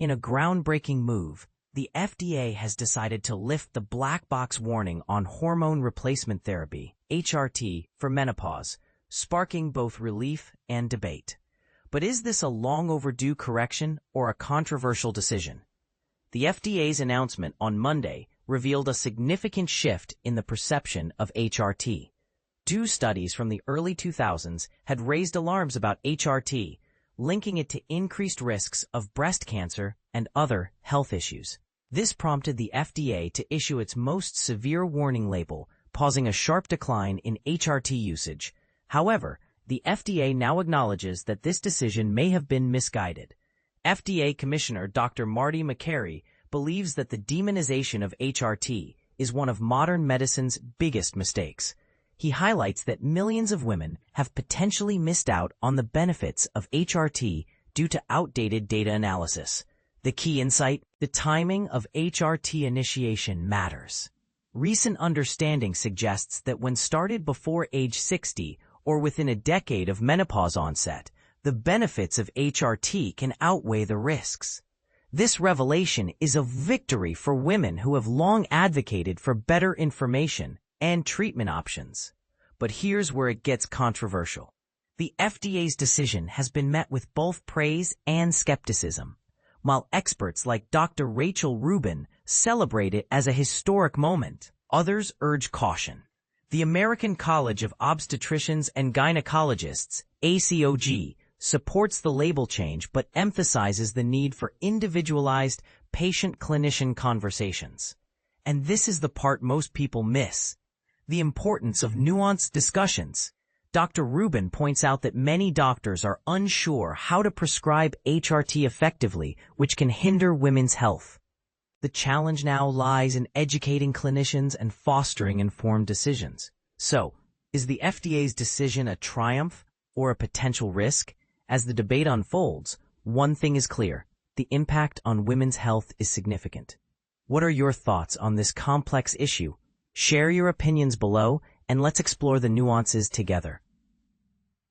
In a groundbreaking move, the FDA has decided to lift the black box warning on hormone replacement therapy, HRT, for menopause, sparking both relief and debate. But is this a long overdue correction or a controversial decision? The FDA's announcement on Monday revealed a significant shift in the perception of HRT. Two studies from the early 2000s had raised alarms about HRT, linking it to increased risks of breast cancer and other health issues. This prompted the FDA to issue its most severe warning label, causing a sharp decline in HRT usage. However, the FDA now acknowledges that this decision may have been misguided. FDA Commissioner Dr. Marty Makary believes that the demonization of HRT is one of modern medicine's biggest mistakes. He highlights that millions of women have potentially missed out on the benefits of HRT due to outdated data analysis. The key insight: the timing of HRT initiation matters. Recent understanding suggests that when started before age 60 or within a decade of menopause onset, the benefits of HRT can outweigh the risks. This revelation is a victory for women who have long advocated for better information and treatment options. But here's where it gets controversial. The FDA's decision has been met with both praise and skepticism. While experts like Dr. Rachel Rubin celebrate it as a historic moment, others urge caution. The American College of Obstetricians and Gynecologists, ACOG, supports the label change but emphasizes the need for individualized patient-clinician conversations. And this is the part most people miss: the importance of nuanced discussions. Dr. Rubin points out that many doctors are unsure how to prescribe HRT effectively, which can hinder women's health. The challenge now lies in educating clinicians and fostering informed decisions. So, is the FDA's decision a triumph or a potential risk? As the debate unfolds, one thing is clear: the impact on women's health is significant. What are your thoughts on this complex issue? Share your opinions below, and let's explore the nuances together.